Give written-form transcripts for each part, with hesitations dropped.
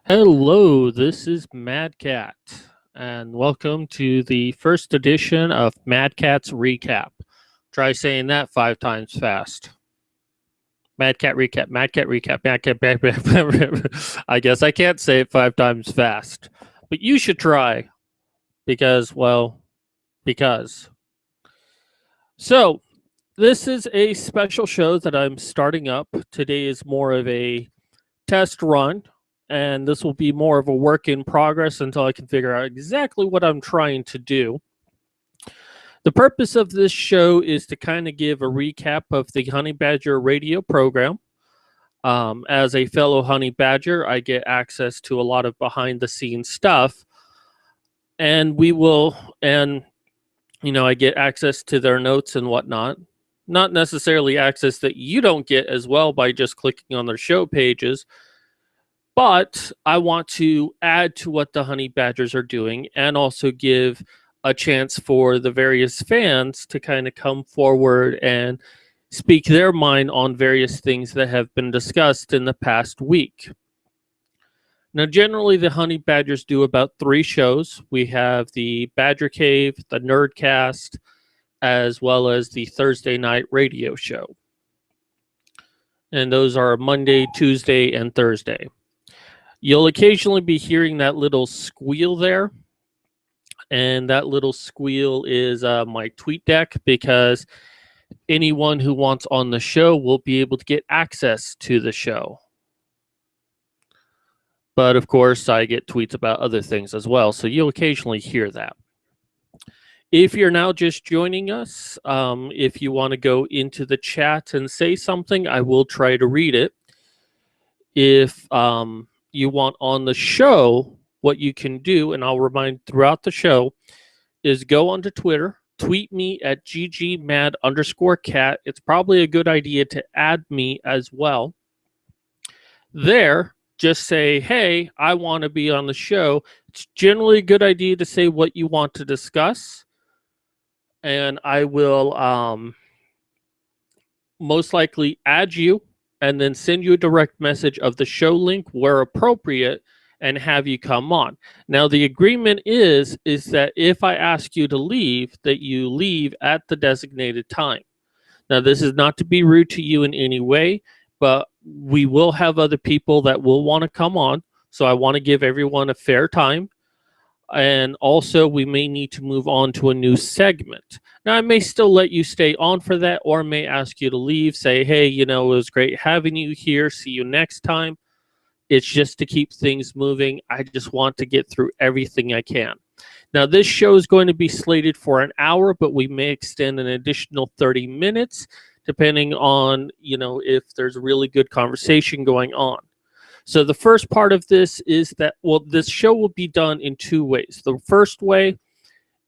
Hello, this is Mad Cat, and welcome to the first edition of Mad Cat's Recap. Try saying that 5 times fast. Mad Cat Recap, Mad Cat Recap, Mad Cat. I guess I can't say it 5 times fast, but you should try because, well, because. So, this is a special show that I'm starting up. Today is more of a test run, and this will be more of a work in progress until I can figure out exactly what I'm trying to do. The purpose of this show is to kind of give a recap of the Honey Badger radio program. As a fellow Honey Badger, I get access to a lot of behind the scenes stuff, and I get access to their notes and whatnot. Not necessarily access that you don't get as well by just clicking on their show pages, but I want to add to what the Honey Badgers are doing and also give a chance for the various fans to kind of come forward and speak their mind on various things that have been discussed in the past week. Now, generally, the Honey Badgers do about 3 shows. We have the Badger Cave, the Nerdcast, as well as the Thursday night radio show. And those are Monday, Tuesday, and Thursday. You'll occasionally be hearing that little squeal there. And that little squeal is my tweet deck, because anyone who wants on the show will be able to get access to the show. But of course, I get tweets about other things as well, so you'll occasionally hear that. If you're now just joining us, if you want to go into the chat and say something, I will try to read it. If you want on the show, what you can do, and I'll remind throughout the show, is go onto Twitter, tweet me at ggmad_cat. It's probably a good idea to add me as well. There, just say, hey, I want to be on the show. It's generally a good idea to say what you want to discuss, and I will most likely add you and then send you a direct message of the show link where appropriate and have you come on. Now, the agreement is that if I ask you to leave, that you leave at the designated time. Now, this is not to be rude to you in any way, but we will have other people that will want to come on. So I want to give everyone a fair time. And also, we may need to move on to a new segment. Now, I may still let you stay on for that, or may ask you to leave, say, hey, it was great having you here. See you next time. It's just to keep things moving. I just want to get through everything I can. Now, this show is going to be slated for an hour, but we may extend an additional 30 minutes, depending on, if there's a really good conversation going on. So the first part of this is that, this show will be done in 2 ways. The first way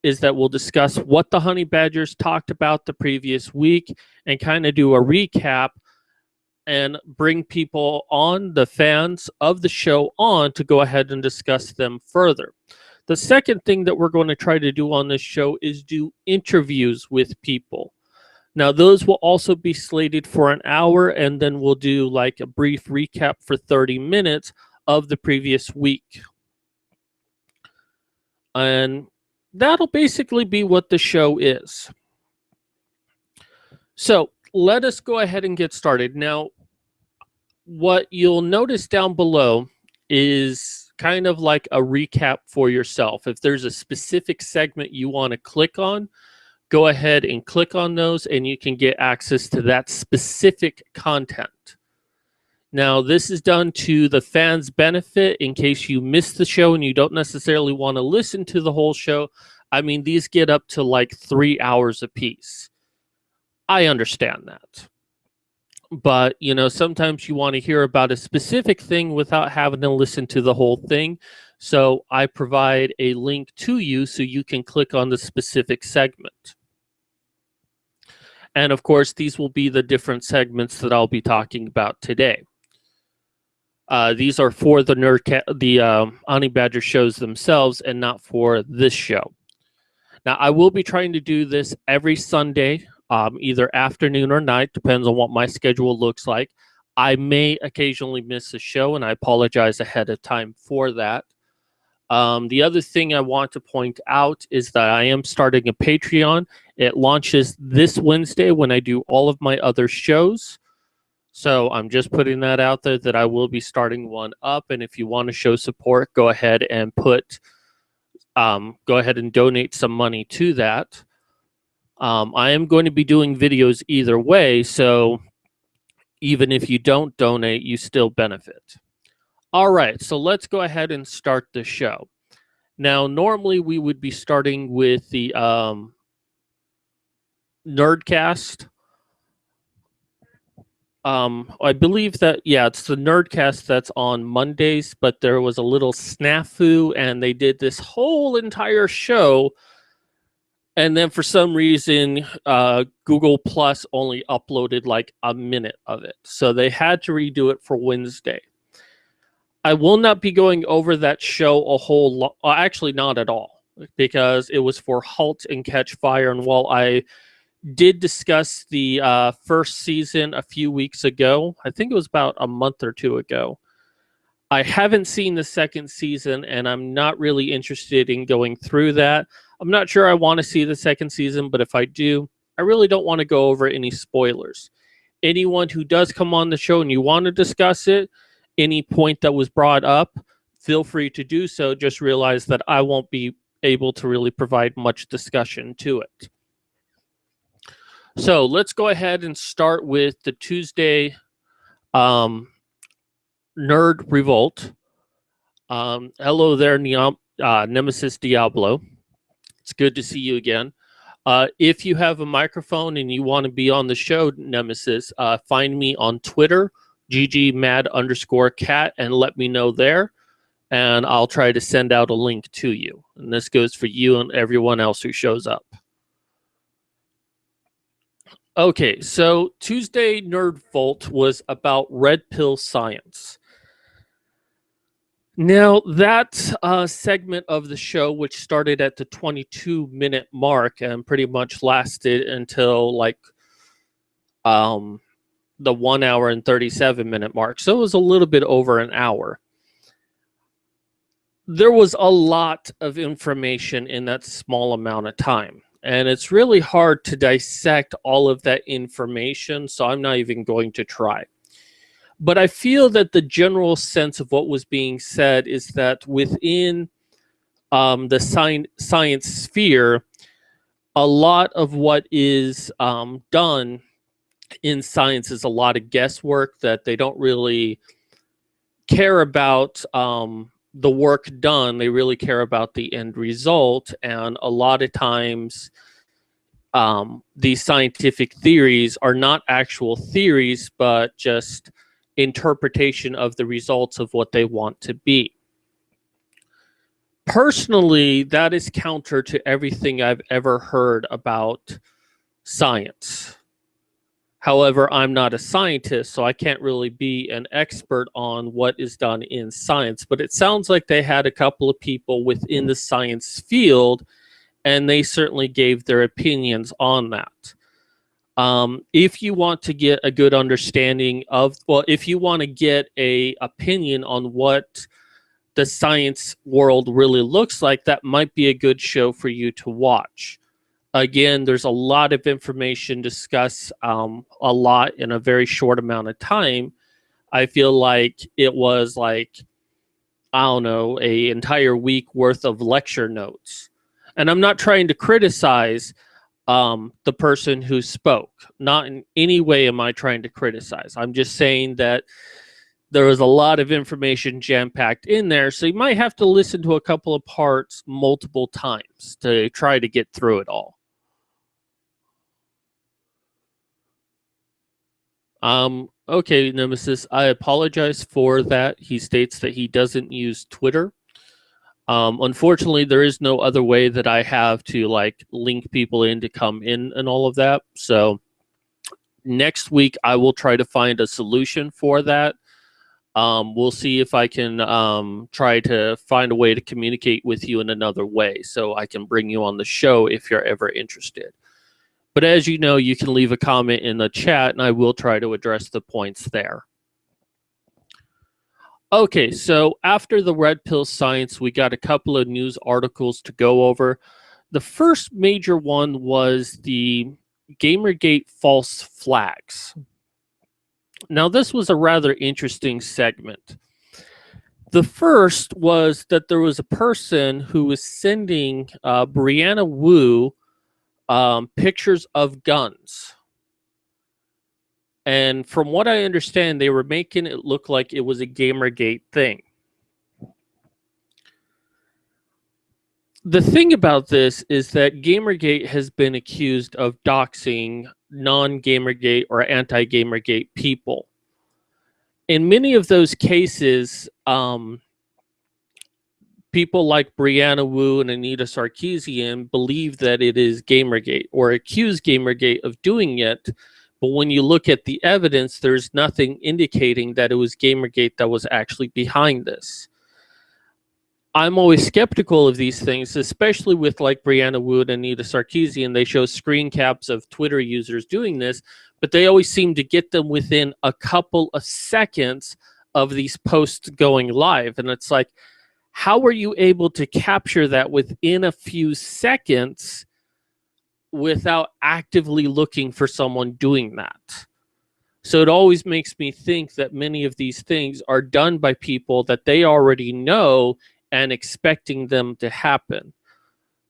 is that we'll discuss what the Honey Badgers talked about the previous week and kind of do a recap and bring people on, the fans of the show on, to go ahead and discuss them further. The second thing that we're going to try to do on this show is do interviews with people. Now, those will also be slated for an hour, and then we'll do like a brief recap for 30 minutes of the previous week. And that'll basically be what the show is. So let us go ahead and get started. Now, what you'll notice down below is kind of like a recap for yourself. If there's a specific segment you want to click on, go ahead and click on those, and you can get access to that specific content. Now, this is done to the fans' benefit in case you missed the show and you don't necessarily want to listen to the whole show. I mean, these get up to like 3 hours a piece. I understand that. But, sometimes you want to hear about a specific thing without having to listen to the whole thing. So I provide a link to you so you can click on the specific segment. And of course, these will be the different segments that I'll be talking about today. These are for the Honey Badger shows themselves and not for this show. Now, I will be trying to do this every Sunday, either afternoon or night, depends on what my schedule looks like. I may occasionally miss a show, and I apologize ahead of time for that. The other thing I want to point out is that I am starting a Patreon. It launches this Wednesday when I do all of my other shows. So I'm just putting that out there that I will be starting one up. And if you want to show support, go ahead and donate some money to that. I am going to be doing videos either way. So even if you don't donate, you still benefit. All right, so let's go ahead and start the show. Now, normally we would be starting with the Nerdcast. I believe that, yeah, it's the Nerdcast that's on Mondays, but there was a little snafu and they did this whole entire show. And then for some reason, Google Plus only uploaded like a minute of it. So they had to redo it for Wednesday. I will not be going over that show a whole lot. Actually, not at all, because it was for Halt and Catch Fire. And while I did discuss the first season a few weeks ago, I think it was about a month or two ago, I haven't seen the second season, and I'm not really interested in going through that. I'm not sure I want to see the second season, but if I do, I really don't want to go over any spoilers. Anyone who does come on the show and you want to discuss it, any point that was brought up, feel free to do so. Just realize that I won't be able to really provide much discussion to it. So let's go ahead and start with the Tuesday Nerd Revolt. Hello there, Nemesis Diablo. It's good to see you again. If you have a microphone and you want to be on the show, Nemesis, find me on Twitter, ggmad_cat, and let me know there, and I'll try to send out a link to you. And this goes for you and everyone else who shows up. Okay, so Tuesday Nerd Volt was about red pill science. Now, that segment of the show, which started at the 22-minute mark and pretty much lasted until like the 1 hour and 37-minute mark, so it was a little bit over an hour. There was a lot of information in that small amount of time, and it's really hard to dissect all of that information, so I'm not even going to try. But I feel that the general sense of what was being said is that within the science sphere, a lot of what is done in science is a lot of guesswork, that they don't really care about the work done. They really care about the end result. And a lot of times, these scientific theories are not actual theories, but just interpretation of the results of what they want to be. Personally, that is counter to everything I've ever heard about science. However, I'm not a scientist, so I can't really be an expert on what is done in science. But it sounds like they had a couple of people within the science field, and they certainly gave their opinions on that. If you want to get a good understanding of, well, if you want to get an opinion on what the science world really looks like, that might be a good show for you to watch. Again, there's a lot of information discussed, a lot in a very short amount of time. I feel like it was like, I don't know, an entire week worth of lecture notes. And I'm not trying to criticize the person who spoke. Not in any way am I trying to criticize. I'm just saying that there was a lot of information jam-packed in there, so you might have to listen to a couple of parts multiple times to try to get through it all. Okay, Nemesis, I apologize for that. He states that he doesn't use Twitter. Unfortunately, there is no other way that I have to like link people in to come in and all of that. So next week, I will try to find a solution for that. We'll see if I can try to find a way to communicate with you in another way so I can bring you on the show if you're ever interested. But as you know, you can leave a comment in the chat and I will try to address the points there. Okay, so after the red pill science, we got a couple of news articles to go over. The first major one was the Gamergate false flags. Now, this was a rather interesting segment. The first was that there was a person who was sending Brianna Wu pictures of guns. And from what I understand, they were making it look like it was a Gamergate thing. The thing about this is that Gamergate has been accused of doxing non-Gamergate or anti-Gamergate people. In many of those cases, people like Brianna Wu and Anita Sarkeesian believe that it is Gamergate or accuse Gamergate of doing it. But when you look at the evidence, there's nothing indicating that it was Gamergate that was actually behind this. I'm always skeptical of these things, especially with like Brianna Wu and Anita Sarkeesian. They show screen caps of Twitter users doing this, but they always seem to get them within a couple of seconds of these posts going live. And it's like, how were you able to capture that within a few seconds without actively looking for someone doing that? So it always makes me think that many of these things are done by people that they already know and expecting them to happen.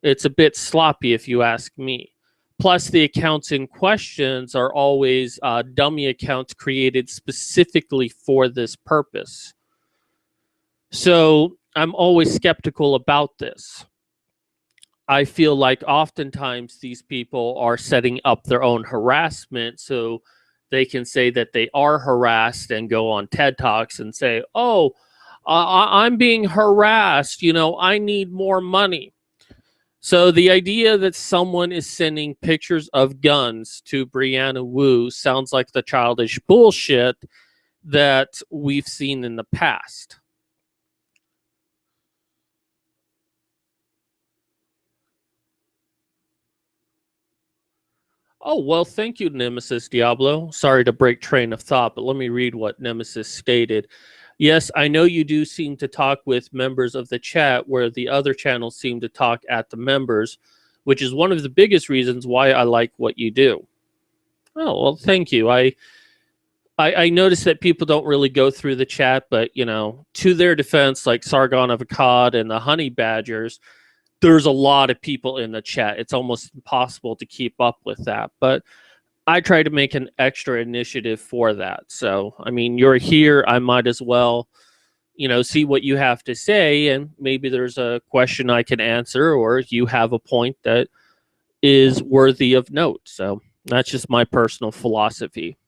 It's a bit sloppy if you ask me. Plus, the accounts in questions are always dummy accounts created specifically for this purpose. So I'm always skeptical about this. I feel like oftentimes these people are setting up their own harassment so they can say that they are harassed and go on TED Talks and say, oh, I'm being harassed, you know, I need more money. So the idea that someone is sending pictures of guns to Brianna Wu sounds like the childish bullshit that we've seen in the past. Oh, well, thank you, Nemesis Diablo. Sorry to break train of thought, but let me read what Nemesis stated. Yes, I know you do seem to talk with members of the chat where the other channels seem to talk at the members, which is one of the biggest reasons why I like what you do. Oh, well, thank you. I noticed that people don't really go through the chat, but, you know, to their defense, like Sargon of Akkad and the Honey Badgers, there's a lot of people in the chat. It's almost impossible to keep up with that. But I try to make an extra initiative for that. So, I mean, you're here. I might as well, you know, see what you have to say. And maybe there's a question I can answer, or you have a point that is worthy of note. So that's just my personal philosophy.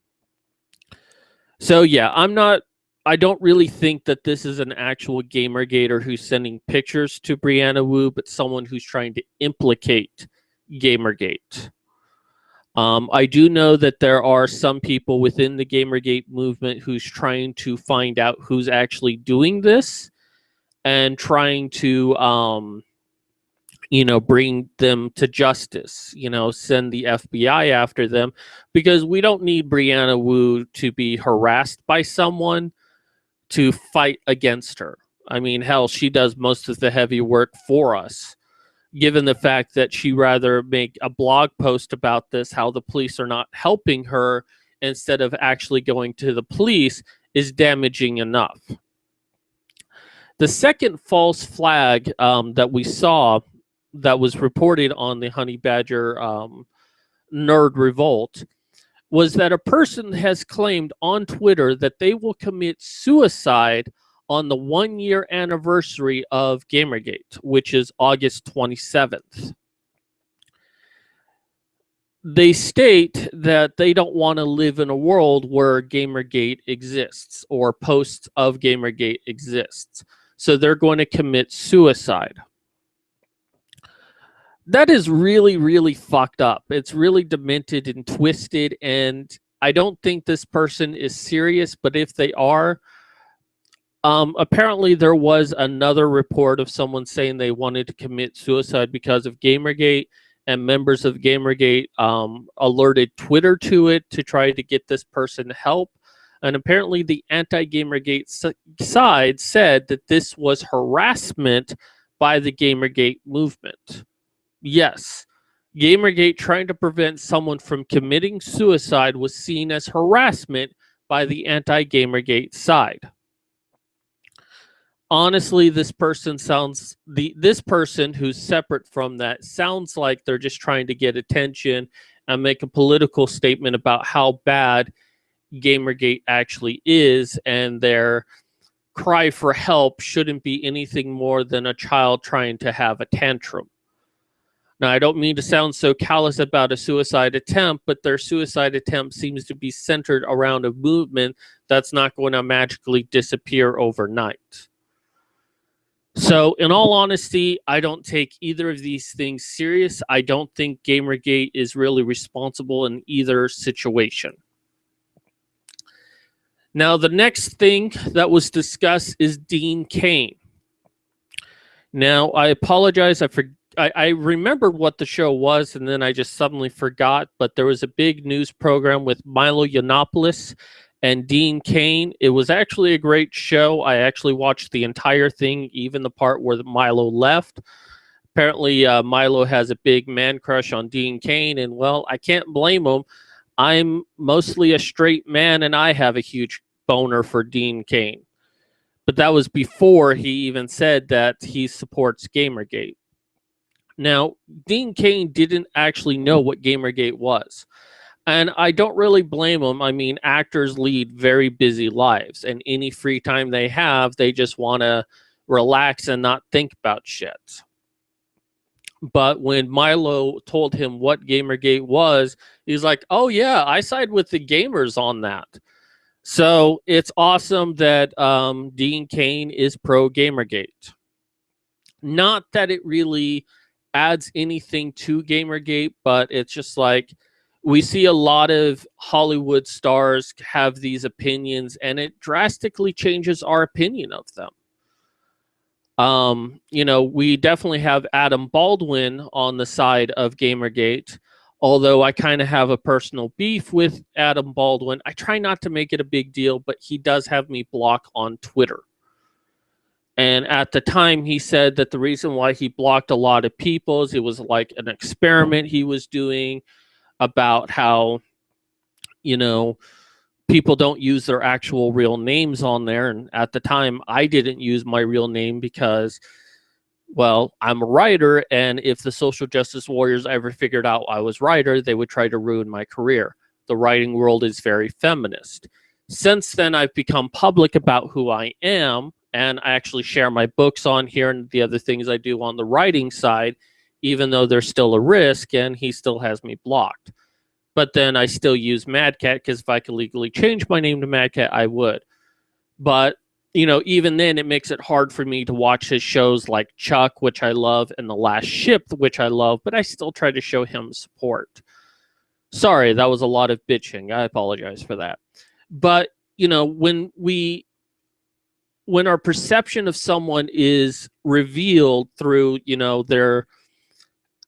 So, yeah, I don't really think that this is an actual Gamergater who's sending pictures to Brianna Wu, but someone who's trying to implicate Gamergate. I do know that there are some people within the Gamergate movement who's trying to find out who's actually doing this and trying to, you know, bring them to justice, you know, send the FBI after them, because we don't need Brianna Wu to be harassed by someone to fight against her. I mean, hell, she does most of the heavy work for us, given the fact that she rather make a blog post about this, how the police are not helping her instead of actually going to the police, is damaging enough. The second false flag that we saw that was reported on the Honey Badger Nerd Revolt was that a person has claimed on Twitter that they will commit suicide on the 1-year anniversary of Gamergate, which is August 27th. They state that they don't want to live in a world where Gamergate exists or posts of Gamergate exists. So they're going to commit suicide. That is really, really fucked up. It's really demented and twisted, and I don't think this person is serious, but if they are, apparently there was another report of someone saying they wanted to commit suicide because of Gamergate, and members of Gamergate alerted Twitter to it to try to get this person help. And apparently the anti-Gamergate side said that this was harassment by the Gamergate movement. Yes, Gamergate trying to prevent someone from committing suicide was seen as harassment by the anti-Gamergate side. Honestly, this person who's separate from that sounds like they're just trying to get attention and make a political statement about how bad Gamergate actually is, and their cry for help shouldn't be anything more than a child trying to have a tantrum. Now, I don't mean to sound so callous about a suicide attempt, but their suicide attempt seems to be centered around a movement that's not going to magically disappear overnight. So, in all honesty, I don't take either of these things serious. I don't think Gamergate is really responsible in either situation. Now, the next thing that was discussed is Dean Cain. Now, I apologize. I remembered what the show was, and then I just suddenly forgot. But there was a big news program with Milo Yiannopoulos and Dean Cain. It was actually a great show. I actually watched the entire thing, even the part where Milo left. Apparently, Milo has a big man crush on Dean Cain, and well, I can't blame him. I'm mostly a straight man, and I have a huge boner for Dean Cain. But that was before he even said that he supports Gamergate. Now, Dean Cain didn't actually know what Gamergate was. And I don't really blame him. I mean, actors lead very busy lives, and any free time they have, they just want to relax and not think about shit. But when Milo told him what Gamergate was, he's like, oh yeah, I side with the gamers on that. So it's awesome that Dean Cain is pro Gamergate. Not that it really adds anything to Gamergate, but it's just like we see a lot of Hollywood stars have these opinions, and it drastically changes our opinion of them. We definitely have Adam Baldwin on the side of Gamergate. Although I kind of have a personal beef with Adam Baldwin. I try not to make it a big deal, but he does have me blocked on Twitter. And at the time, he said that the reason why he blocked a lot of people is it was like an experiment he was doing about how, people don't use their actual real names on there. And at the time, I didn't use my real name because, well, I'm a writer, and if the social justice warriors ever figured out I was a writer, they would try to ruin my career. The writing world is very feminist. Since then, I've become public about who I am, and I actually share my books on here and the other things I do on the writing side, even though there's still a risk, and he still has me blocked. But then I still use Mad Cat, because if I could legally change my name to Mad Cat, I would. But even then, it makes it hard for me to watch his shows like Chuck, which I love, and The Last Ship, which I love, but I still try to show him support. Sorry, that was a lot of bitching. I apologize for that. But, when our perception of someone is revealed through, their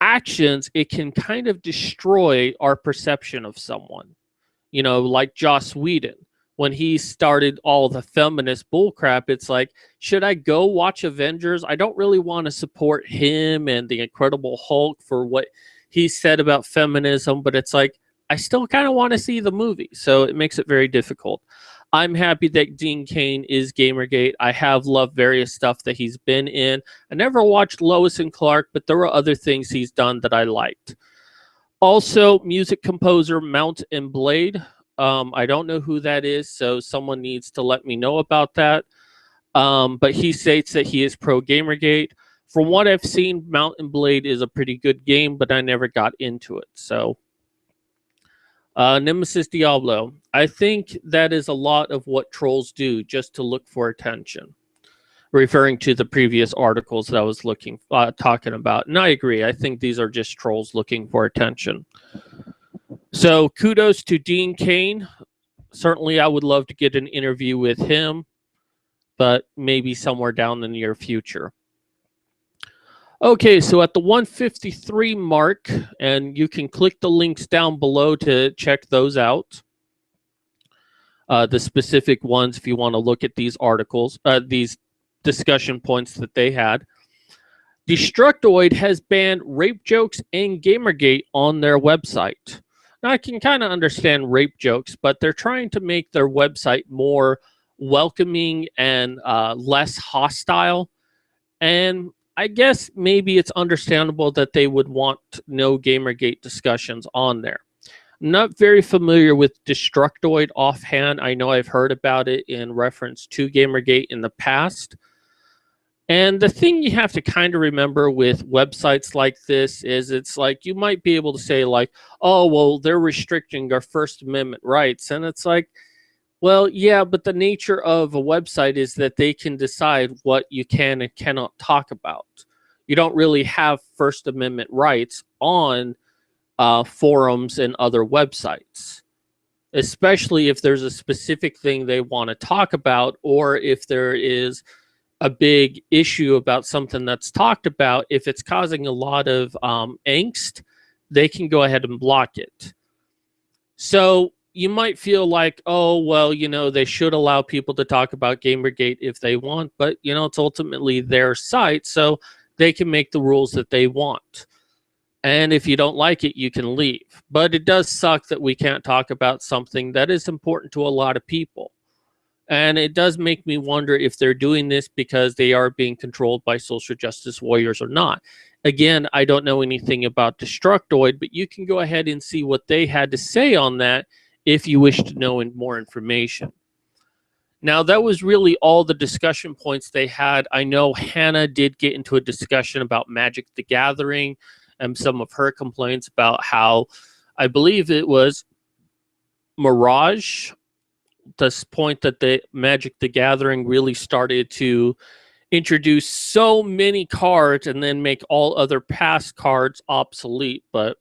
actions, it can kind of destroy our perception of someone. Like Joss Whedon. When he started all the feminist bullcrap, it's like, should I go watch Avengers? I don't really want to support him and the Incredible Hulk for what he said about feminism, but it's like, I still kind of want to see the movie. So it makes it very difficult. I'm happy that Dean Cain is Gamergate. I have loved various stuff that he's been in. I never watched Lois and Clark, but there were other things he's done that I liked. Also, music composer Mount and Blade. I don't know who that is, so someone needs to let me know about that. But he states that he is pro Gamergate. From what I've seen, Mount and Blade is a pretty good game, but I never got into it. So, Nemesis Diablo. I think that is a lot of what trolls do, just to look for attention. Referring to the previous articles that I was talking about. And I agree. I think these are just trolls looking for attention. So kudos to Dean Cain. Certainly, I would love to get an interview with him, but maybe somewhere down the near future. Okay, so at the 153 mark, and you can click the links down below to check those out. the specific ones if you want to look at these articles, these discussion points that they had. Destructoid has banned rape jokes and Gamergate on their website. Now, I can kind of understand rape jokes, but they're trying to make their website more welcoming and less hostile. And I guess maybe it's understandable that they would want no Gamergate discussions on there. I'm not very familiar with Destructoid offhand. I know I've heard about it in reference to Gamergate in the past. And the thing you have to kind of remember with websites like this is it's like you might be able to say like, oh, well, they're restricting our First Amendment rights. And it's like, well, yeah, but the nature of a website is that they can decide what you can and cannot talk about. You don't really have First Amendment rights on forums and other websites, especially if there's a specific thing they want to talk about, or if there is a big issue about something that's talked about. If it's causing a lot of angst, they can go ahead and block it. So you might feel like, oh, well, you know, they should allow people to talk about Gamergate if they want, but, you know, it's ultimately their site, so they can make the rules that they want. And if you don't like it, you can leave. But it does suck that we can't talk about something that is important to a lot of people. And it does make me wonder if they're doing this because they are being controlled by social justice warriors or not. Again, I don't know anything about Destructoid, but you can go ahead and see what they had to say on that if you wish to know more information. Now, that was really all the discussion points they had. I know Hannah did get into a discussion about Magic the Gathering and some of her complaints about how, I believe it was Mirage, this point that the Magic the Gathering really started to introduce so many cards and then make all other past cards obsolete. But,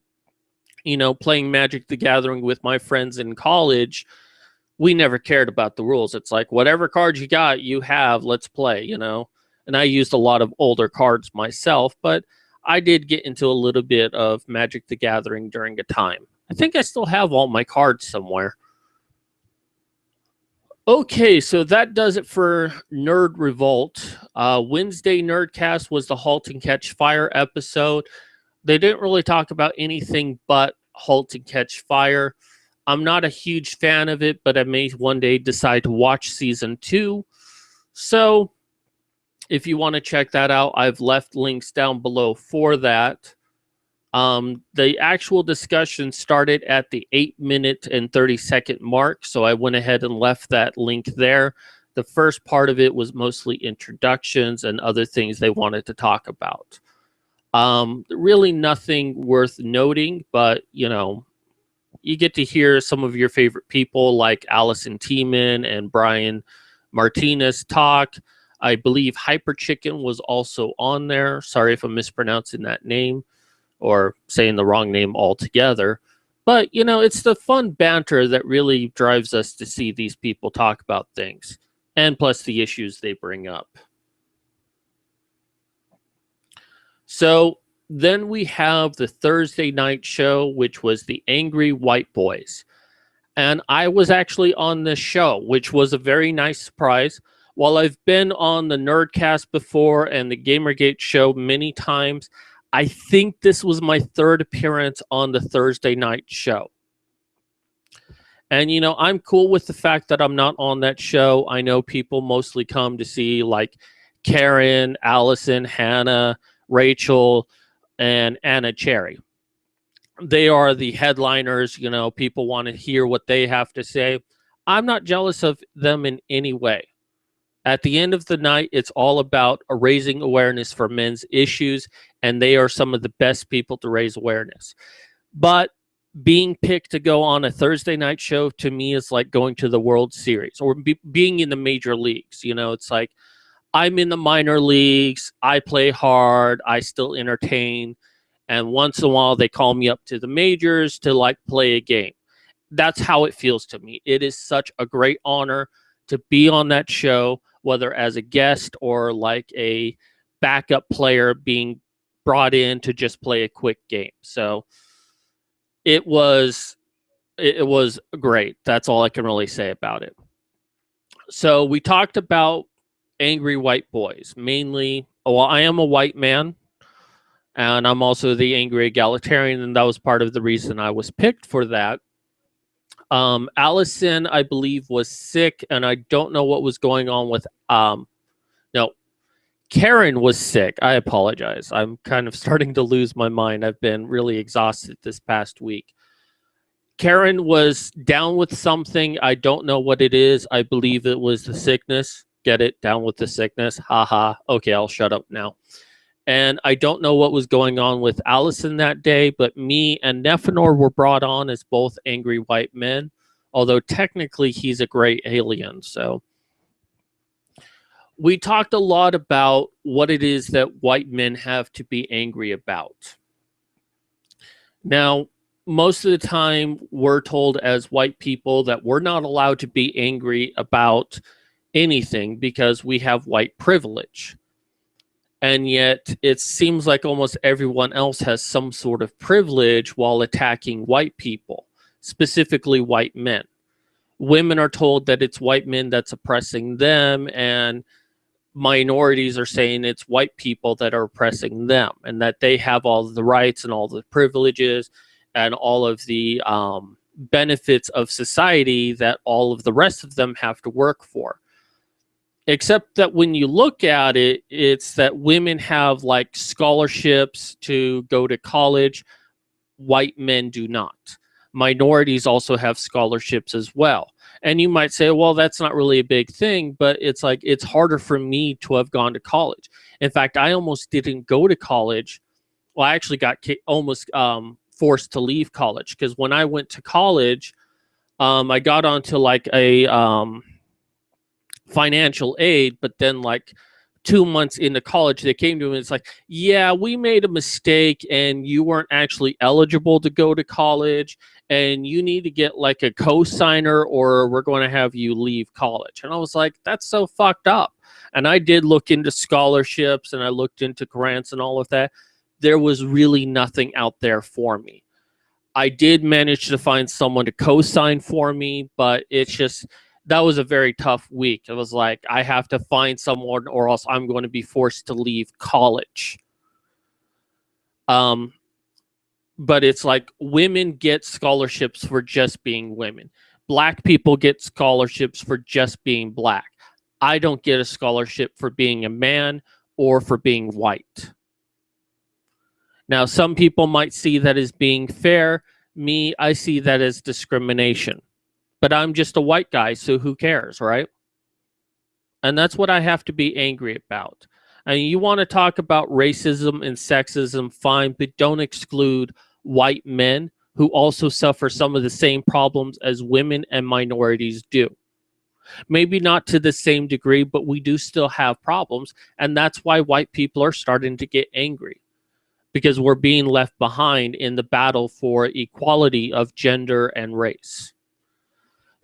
you know, playing Magic the Gathering with my friends in college, we never cared about the rules. It's like, whatever cards you got, you have, let's play, you know. And I used a lot of older cards myself, but I did get into a little bit of Magic the Gathering during a time. I think I still have all my cards somewhere. Okay, so that does it for Nerd Revolt. Wednesday Nerdcast was the Halt and Catch Fire episode. They didn't really talk about anything but Halt and Catch Fire. I'm not a huge fan of it, but I may one day decide to watch season 2. So if you want to check that out, I've left links down below for that. The actual discussion started at the 8-minute and 30-second mark, so I went ahead and left that link there. The first part of it was mostly introductions and other things they wanted to talk about. Really nothing worth noting, but, you know, you get to hear some of your favorite people like Allison Tiemann and Brian Martinez talk. I believe Hyper Chicken was also on there. Sorry if I'm mispronouncing that name or saying the wrong name altogether. But, you know, it's the fun banter that really drives us to see these people talk about things. And plus the issues they bring up. So then we have the Thursday night show, which was the Angry White Boys. And I was actually on this show, which was a very nice surprise. While I've been on the Nerdcast before and the Gamergate show many times, I think this was my third appearance on the Thursday night show. And, you know, I'm cool with the fact that I'm not on that show. I know people mostly come to see like Karen, Allison, Hannah, Rachel, and Anna Cherry. They are the headliners. You know, people want to hear what they have to say. I'm not jealous of them in any way. At the end of the night, it's all about raising awareness for men's issues, and they are some of the best people to raise awareness. But being picked to go on a Thursday night show to me is like going to the World Series or being in the major leagues. You know, it's like I'm in the minor leagues. I play hard. I still entertain. And once in a while, they call me up to the majors to like play a game. That's how it feels to me. It is such a great honor to be on that show, whether as a guest or like a backup player being brought in to just play a quick game. So it was it was great. That's all I can really say about it. So we talked about angry white boys, mainly. Well, I am a white man, and I'm also the angry egalitarian, and that was part of the reason I was picked for that. Allison, I believe, was sick, and I don't know what was going on with. No, Karen was sick. I apologize. I'm kind of starting to lose my mind. I've been really exhausted this past week. Karen was down with something. I don't know what it is. I believe it was the sickness. Get it? Down with the sickness. Haha. Okay, I'll shut up now. And I don't know what was going on with Allison that day, but me and Nephenor were brought on as both angry white men, although technically he's a gray alien. So we talked a lot about what it is that white men have to be angry about. Now, most of the time, we're told as white people that we're not allowed to be angry about anything because we have white privilege. And yet, it seems like almost everyone else has some sort of privilege while attacking white people, specifically white men. Women are told that it's white men that's oppressing them, and minorities are saying it's white people that are oppressing them, and that they have all the rights and all the privileges and all of the benefits of society that all of the rest of them have to work for. Except that when you look at it, it's that women have like scholarships to go to college. White men do not. Minorities also have scholarships as well. And you might say, well, that's not really a big thing, but it's like it's harder for me to have gone to college. In fact, I almost didn't go to college. Well, I actually got almost forced to leave college because when I went to college, I got onto like a financial aid, but then like 2 months into college, they came to me and it's like, yeah, we made a mistake and you weren't actually eligible to go to college and you need to get like a co-signer or we're going to have you leave college. And I was like, that's so fucked up. And I did look into scholarships and I looked into grants and all of that. There was really nothing out there for me. I did manage to find someone to co-sign for me, but it's just, that was a very tough week. It was like, I have to find someone or else I'm going to be forced to leave college. But it's like women get scholarships for just being women. Black people get scholarships for just being black. I don't get a scholarship for being a man or for being white. Now, some people might see that as being fair. Me, I see that as discrimination. But I'm just a white guy, so who cares, right? And that's what I have to be angry about. And you want to talk about racism and sexism, fine, but don't exclude white men who also suffer some of the same problems as women and minorities do. Maybe not to the same degree, but we do still have problems. And that's why white people are starting to get angry. Because we're being left behind in the battle for equality of gender and race.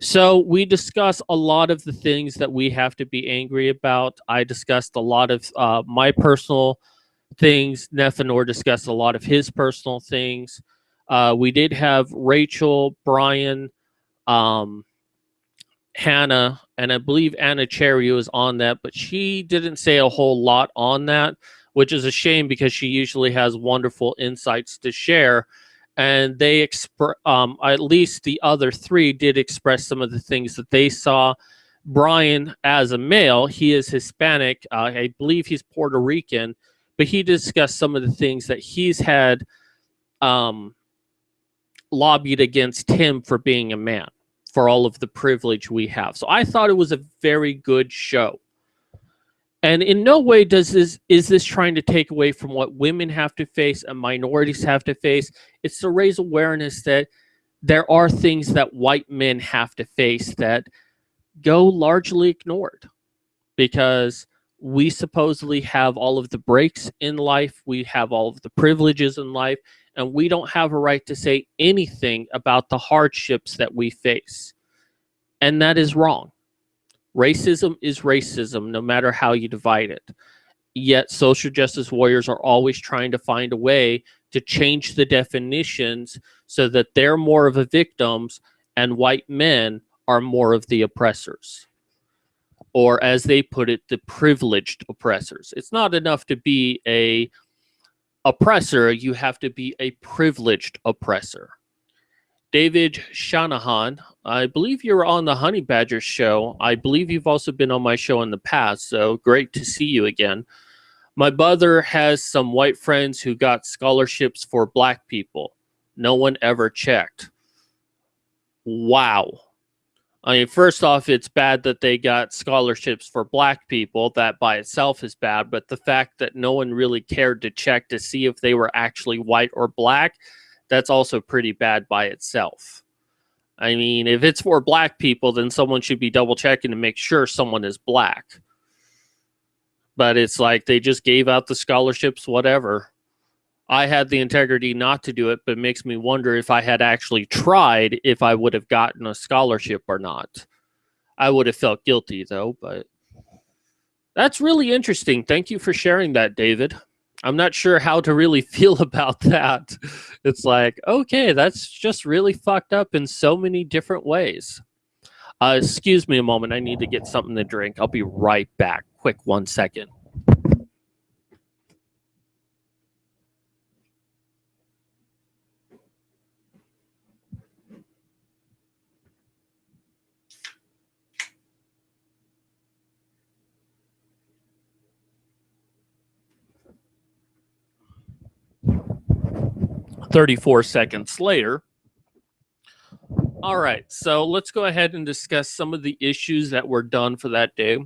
So we discuss a lot of the things that we have to be angry about. I discussed a lot of my personal things. Nephenor discussed a lot of his personal things. We did have Rachel, Brian, Hannah, and I believe Anna Cherry was on that, but she didn't say a whole lot on that, which is a shame because she usually has wonderful insights to share. And they at least the other three did express some of the things that they saw. Brian, as a male, he is Hispanic. I believe he's Puerto Rican, but he discussed some of the things that he's had lobbied against him for being a man, for all of the privilege we have. So I thought it was a very good show. And in no way is this trying to take away from what women have to face and minorities have to face. It's to raise awareness that there are things that white men have to face that go largely ignored because we supposedly have all of the breaks in life. We have all of the privileges in life, and we don't have a right to say anything about the hardships that we face. And that is wrong. Racism is racism, no matter how you divide it. Yet social justice warriors are always trying to find a way to change the definitions so that they're more of the victims and white men are more of the oppressors. Or as they put it, the privileged oppressors. It's not enough to be a oppressor, you have to be a privileged oppressor. David Shanahan, I believe you were on the Honey Badger show. I believe you've also been on my show in the past, so great to see you again. My brother has some white friends who got scholarships for black people. No one ever checked. Wow. I mean, first off, it's bad that they got scholarships for black people. That by itself is bad. But the fact that no one really cared to check to see if they were actually white or black, that's also pretty bad by itself. I mean, if it's for black people, then someone should be double checking to make sure someone is black. But it's like they just gave out the scholarships, whatever. I had the integrity not to do it, but it makes me wonder if I had actually tried, if I would have gotten a scholarship or not. I would have felt guilty, though, but that's really interesting. Thank you for sharing that, David. I'm not sure how to really feel about that. It's like, okay, that's just really fucked up in so many different ways. Excuse me a moment. I need to get something to drink. I'll be right back. Quick 1 second. "34 seconds later." All right, so let's go ahead and discuss some of the issues that were done for that day.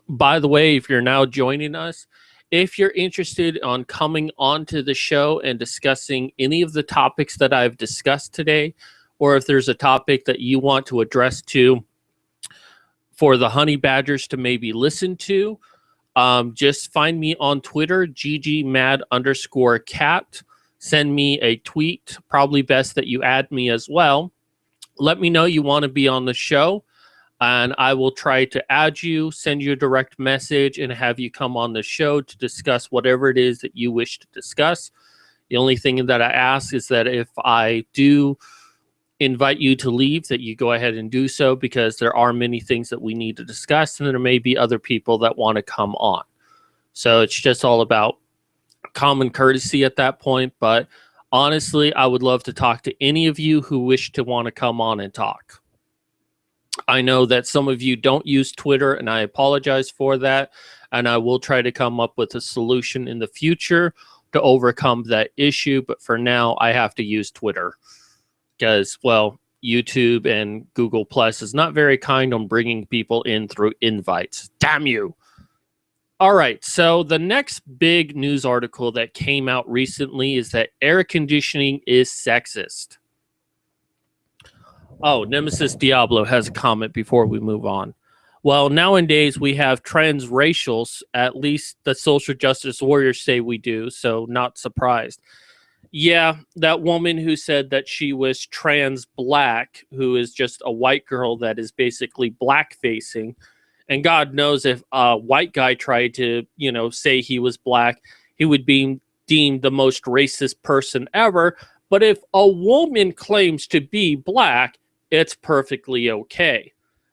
By the way, if you're now joining us, if you're interested on coming onto the show and discussing any of the topics that I've discussed today, or if there's a topic that you want to address to for the Honey Badgers to maybe listen to, just find me on Twitter, ggmad_cat. Send me a tweet. Probably best that you add me as well. Let me know you want to be on the show, and I will try to add you, send you a direct message, and have you come on the show to discuss whatever it is that you wish to discuss. The only thing that I ask is that if I do invite you to leave, that you go ahead and do so, because there are many things that we need to discuss, and there may be other people that want to come on. So it's just all about common courtesy at that point. But honestly, I would love to talk to any of you who wish to want to come on and talk. I know that some of you don't use Twitter, and I apologize for that. And I will try to come up with a solution in the future to overcome that issue. But for now, I have to use Twitter because, well, YouTube and Google Plus is not very kind on bringing people in through invites. Damn you. All right, so the next big news article that came out recently is that air conditioning is sexist. Oh, Nemesis Diablo has a comment before we move on. Well, nowadays we have transracials, at least the social justice warriors say we do, so not surprised. Yeah, that woman who said that she was trans black, who is just a white girl that is basically black-facing. And God knows if a white guy tried to, say he was black, he would be deemed the most racist person ever. But if a woman claims to be black, it's perfectly okay.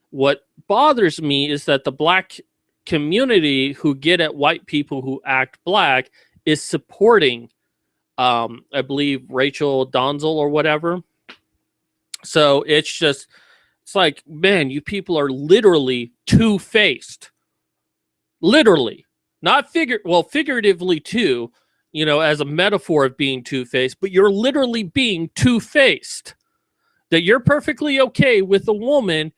What bothers me is that the black community who get at white people who act black is supporting, I believe, Rachel Donzel or whatever. So it's like, man, you people are literally two-faced. Literally. Not figuratively too, as a metaphor of being two-faced, but you're literally being two-faced. That you're perfectly okay with a woman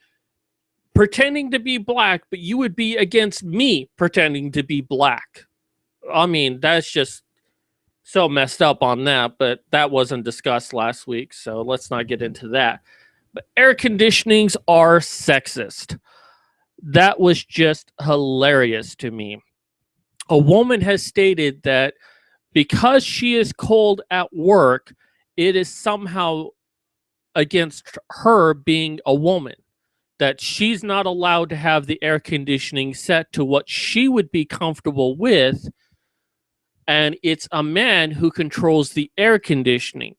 pretending to be black, but you would be against me pretending to be black. I mean, that's just so messed up on that, but that wasn't discussed last week, so let's not get into that. But air conditionings are sexist. That was just hilarious to me. A woman has stated that because she is cold at work, it is somehow against her being a woman. That she's not allowed to have the air conditioning set to what she would be comfortable with and it's a man who controls the air conditioning.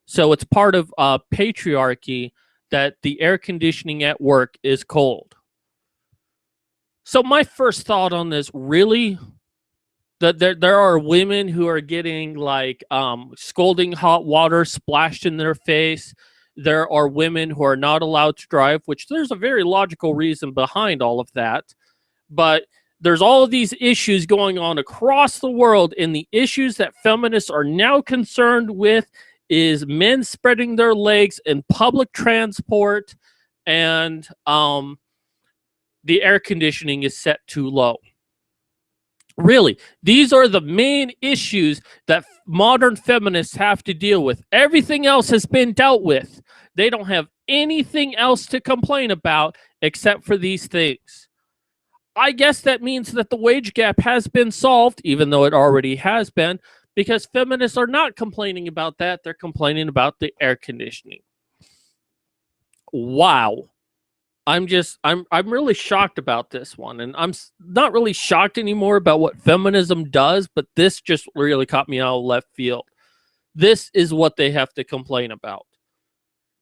So it's part of patriarchy that the air conditioning at work is cold. So my first thought on this, really, that there are women who are getting like scalding hot water splashed in their face. There are women who are not allowed to drive, which there's a very logical reason behind all of that. But there's all of these issues going on across the world, and the issues that feminists are now concerned with is men spreading their legs in public transport, and the air conditioning is set too low. Really, these are the main issues that modern feminists have to deal with. Everything else has been dealt with. They don't have anything else to complain about except for these things. I guess that means that the wage gap has been solved, even though it already has been, because feminists are not complaining about that. They're complaining about the air conditioning. Wow. I'm really shocked about this one, and I'm not really shocked anymore about what feminism does, but this just really caught me out of left field. This is what they have to complain about.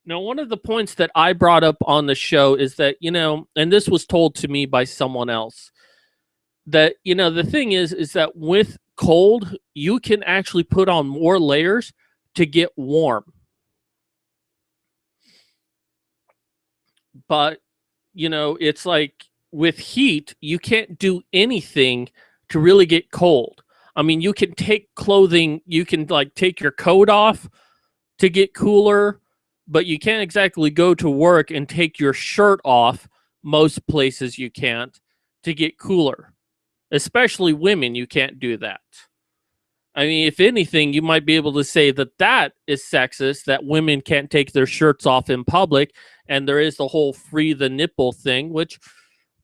Now, one of the points that I brought up on the show is that, and this was told to me by someone else, that, the thing is that with cold, you can actually put on more layers to get warm. But it's like with heat, you can't do anything to really get cold. I mean, you can take clothing, you can like take your coat off to get cooler, but you can't exactly go to work and take your shirt off. Most places you can't to get cooler. Especially women, you can't do that. I mean, if anything, you might be able to say that that is sexist, that women can't take their shirts off in public, and there is the whole free the nipple thing, which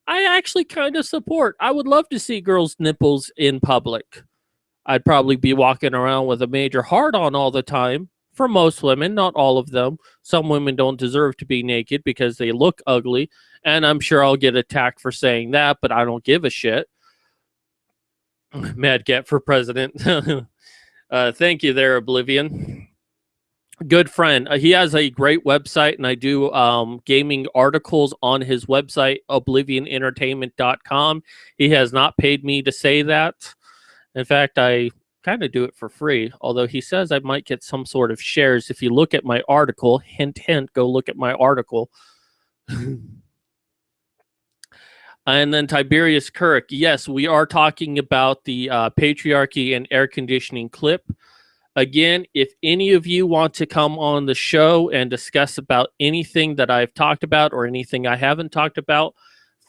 I actually kind of support. I would love to see girls' nipples in public. I'd probably be walking around with a major hard-on all the time. For most women, not all of them. Some women don't deserve to be naked because they look ugly, and I'm sure I'll get attacked for saying that, but I don't give a shit. Mad Cat for president. Thank you there, Oblivion. Good friend. He has a great website, and I do gaming articles on his website, oblivionentertainment.com. He has not paid me to say that. In fact, I kind of do it for free, although he says I might get some sort of shares if you look at my article. Hint, hint, go look at my article. And then Tiberius Kirk. Yes, we are talking about the patriarchy and air conditioning clip. Again, if any of you want to come on the show and discuss about anything that I've talked about or anything I haven't talked about,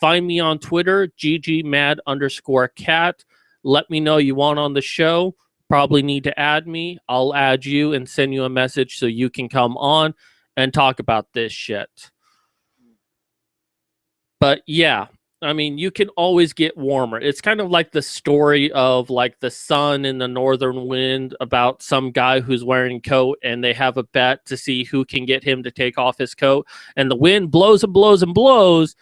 find me on Twitter, ggmad_cat. Let me know you want on the show. Probably need to add me. I'll add you and send you a message so you can come on and talk about this shit. But yeah, I mean, you can always get warmer. It's kind of like the story of like the sun and the northern wind about some guy who's wearing a coat, and they have a bet to see who can get him to take off his coat. And the wind blows and blows and blows,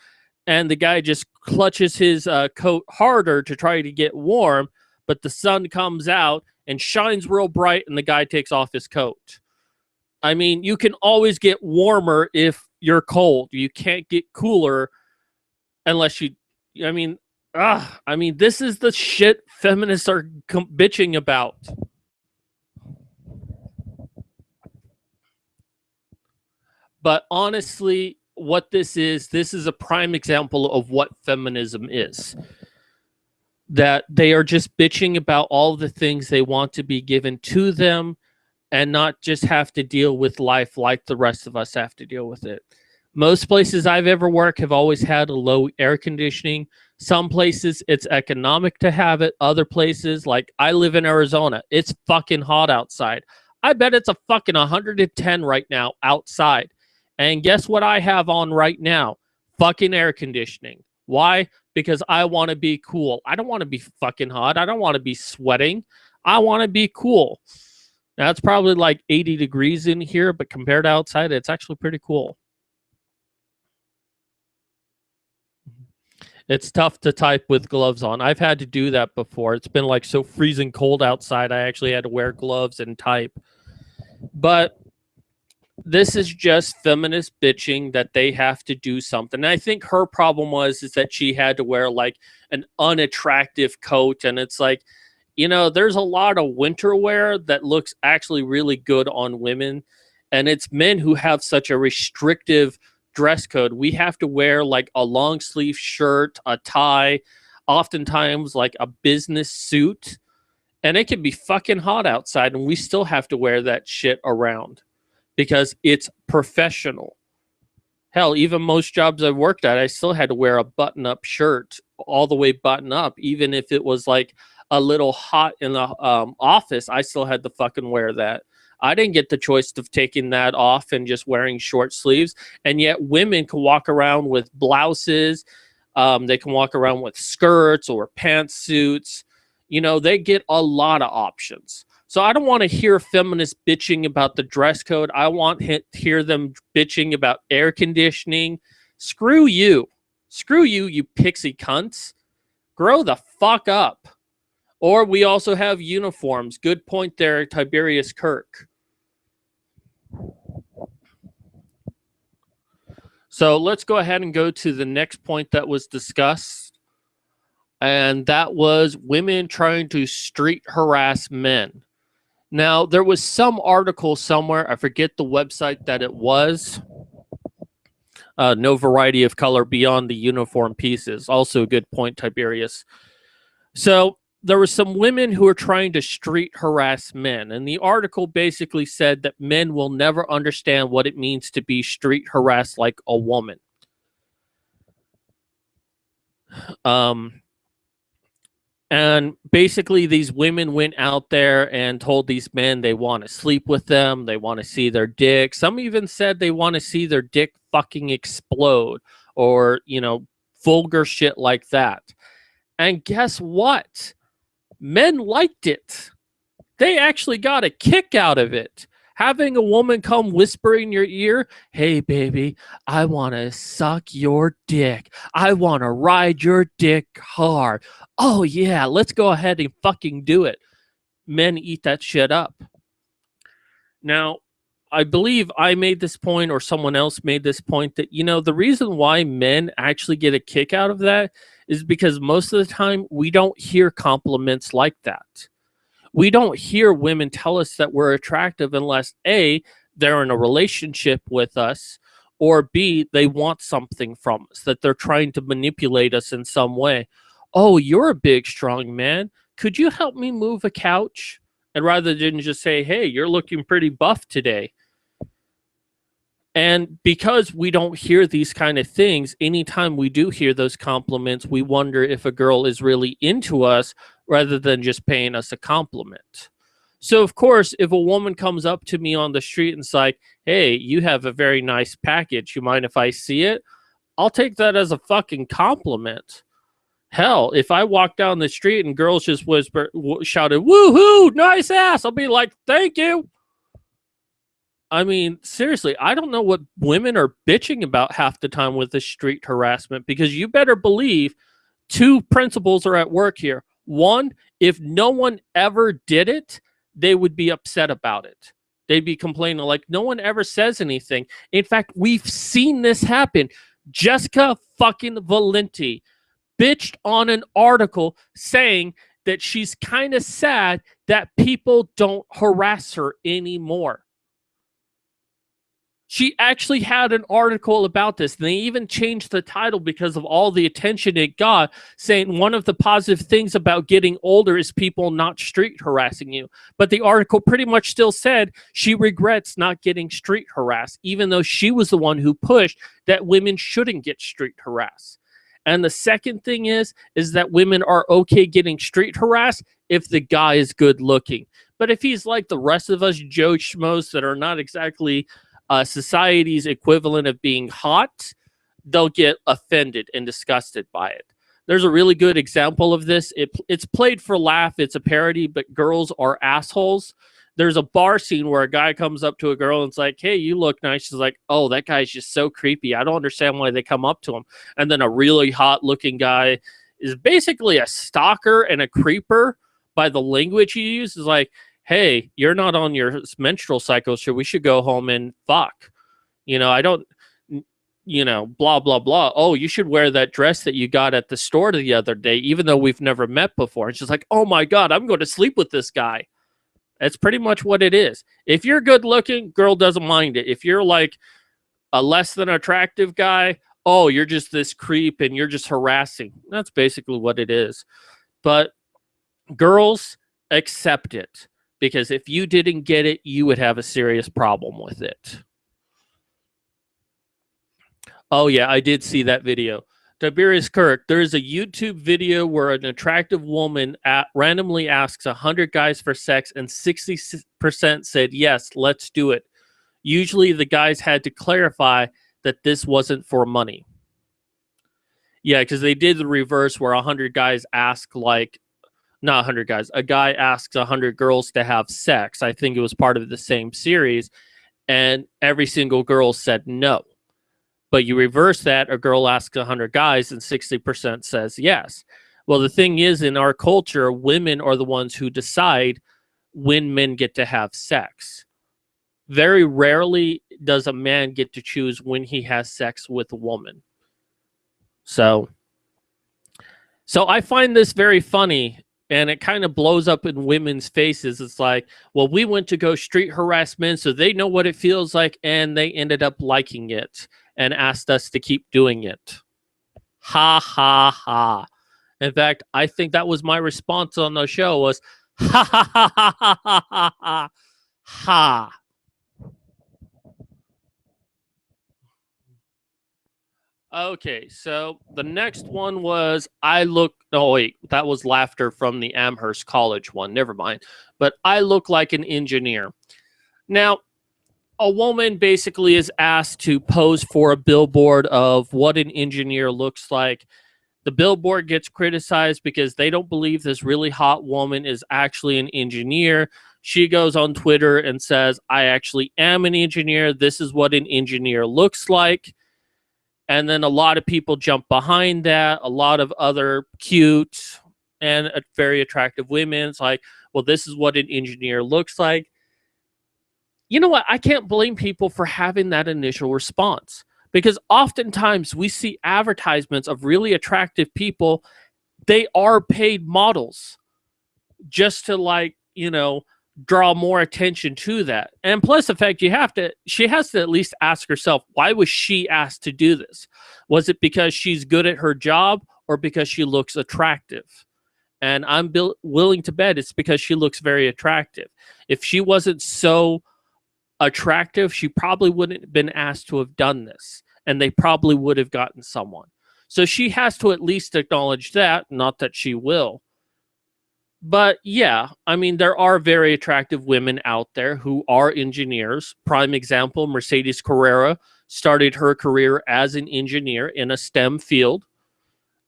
and the guy just clutches his coat harder to try to get warm, but the sun comes out and shines real bright, and the guy takes off his coat. I mean, you can always get warmer if you're cold. You can't get cooler unless you, I mean, this is the shit feminists are bitching about. But honestly, what this is a prime example of what feminism is. That they are just bitching about all the things they want to be given to them and not just have to deal with life like the rest of us have to deal with it. Most places I've ever worked have always had a low air conditioning. Some places it's economic to have it. Other places, like I live in Arizona, it's fucking hot outside. I bet it's a fucking 110 right now outside. And guess what I have on right now? Fucking air conditioning. Why? Because I want to be cool. I don't want to be fucking hot. I don't want to be sweating. I want to be cool. Now, it's probably like 80 degrees in here, but compared to outside, it's actually pretty cool. It's tough to type with gloves on. I've had to do that before. It's been like so freezing cold outside. I actually had to wear gloves and type. But this is just feminist bitching that they have to do something. And I think her problem is that she had to wear like an unattractive coat. And it's like, there's a lot of winter wear that looks actually really good on women. And it's men who have such a restrictive dress code. We have to wear like a long sleeve shirt, a tie, oftentimes like a business suit. And it can be fucking hot outside, and we still have to wear that shit around because it's professional. Hell, even most jobs I've worked at, I still had to wear a button-up shirt all the way button up. Even if it was like a little hot in the office, I still had to fucking wear that. I didn't get the choice of taking that off and just wearing short sleeves. And yet women can walk around with blouses. They can walk around with skirts or pantsuits. They get a lot of options. So I don't want to hear feminists bitching about the dress code. I want to hear them bitching about air conditioning. Screw you. Screw you, you pixie cunts. Grow the fuck up. Or we also have uniforms. Good point there, Tiberius Kirk. So let's go ahead and go to the next point that was discussed. And that was women trying to street harass men. Now, there was some article somewhere, I forget the website that it was. No variety of color beyond the uniform pieces. Also a good point, Tiberius. So there were some women who were trying to street harass men. And the article basically said that men will never understand what it means to be street harassed like a woman. And basically, these women went out there and told these men they want to sleep with them. They want to see their dick. Some even said they want to see their dick fucking explode or, vulgar shit like that. And guess what? Men liked it. They actually got a kick out of it. Having a woman come whisper in your ear, hey, baby, I want to suck your dick. I want to ride your dick hard. Oh, yeah, let's go ahead and fucking do it. Men eat that shit up. Now, I believe I made this point or someone else made this point that, the reason why men actually get a kick out of that is because most of the time we don't hear compliments like that. We don't hear women tell us that we're attractive unless A, they're in a relationship with us, or B, they want something from us, that they're trying to manipulate us in some way. Oh, you're a big, strong man. Could you help me move a couch? And rather than just say, hey, you're looking pretty buff today. And because we don't hear these kind of things, anytime we do hear those compliments, we wonder if a girl is really into us rather than just paying us a compliment. So, of course, if a woman comes up to me on the street and is like, hey, you have a very nice package. You mind if I see it? I'll take that as a fucking compliment. Hell, if I walk down the street and girls just shouted, woohoo, nice ass, I'll be like, thank you. I mean, seriously, I don't know what women are bitching about half the time with this street harassment, because you better believe two principles are at work here. One, if no one ever did it, they would be upset about it. They'd be complaining like no one ever says anything. In fact, we've seen this happen. Jessica fucking Valenti bitched on an article saying that she's kind of sad that people don't harass her anymore. She actually had an article about this, and they even changed the title because of all the attention it got, saying one of the positive things about getting older is people not street harassing you. But the article pretty much still said she regrets not getting street harassed, even though she was the one who pushed that women shouldn't get street harassed. And the second thing is that women are okay getting street harassed if the guy is good looking. But if he's like the rest of us Joe Schmoes that are not exactly society's equivalent of being hot, they'll get offended and disgusted by it. There's a really good example of this. It's played for laugh. It's a parody, but Girls Are Assholes. there's a bar scene where a guy comes up to a girl and it's like, hey, you look nice. She's like, oh, that guy's just so creepy. I don't understand why they come up to him. And then a really hot looking guy is basically a stalker and a creeper by the language he uses. Like, hey, you're not on your menstrual cycle, so we should go home and fuck. I don't, blah, blah, blah. Oh, you should wear that dress that you got at the store the other day, even though we've never met before. And she's like, oh my God, I'm going to sleep with this guy. That's pretty much what it is. If you're good looking, girl doesn't mind it. If you're like a less than attractive guy, oh, you're just this creep and you're just harassing. That's basically what it is. But girls, accept it. Because if you didn't get it, you would have a serious problem with it. Oh, yeah, I did see that video. Tiberius Kirk, there's a YouTube video where an attractive woman randomly asks 100 guys for sex and 60% said, yes, let's do it. Usually the guys had to clarify that this wasn't for money. Yeah, because they did the reverse where 100 guys ask not 100 guys, a guy asks 100 girls to have sex. I think it was part of the same series. And every single girl said no. But you reverse that, a girl asks 100 guys and 60% says yes. Well, the thing is, in our culture, women are the ones who decide when men get to have sex. Very rarely does a man get to choose when he has sex with a woman. So I find this very funny, and it kind of blows up in women's faces. It's like, well, we went to go street harass men, so they know what it feels like, and they ended up liking it and asked us to keep doing it. Ha, ha, ha. In fact, I think that was my response on the show was, ha, ha, ha, ha, ha, ha, ha, ha. Okay, so the next one was that was laughter from the Amherst College one. Never mind. But I look like an engineer. Now, a woman basically is asked to pose for a billboard of what an engineer looks like. The billboard gets criticized because they don't believe this really hot woman is actually an engineer. She goes on Twitter and says, I actually am an engineer. This is what an engineer looks like. And then a lot of people jump behind that. A lot of other cute and very attractive women. It's like, well, this is what an engineer looks like. You know what? I can't blame people for having that initial response, because oftentimes we see advertisements of really attractive people. They are paid models just to draw more attention to that. And plus the fact she has to at least ask herself, why was she asked to do this? Was it because she's good at her job or because she looks attractive? And I'm willing to bet it's because she looks very attractive. If she wasn't so attractive, she probably wouldn't have been asked to have done this, and they probably would have gotten someone. So she has to at least acknowledge that, not that she will. But yeah, I mean, there are very attractive women out there who are engineers. Prime example, Mercedes Carrera started her career as an engineer in a STEM field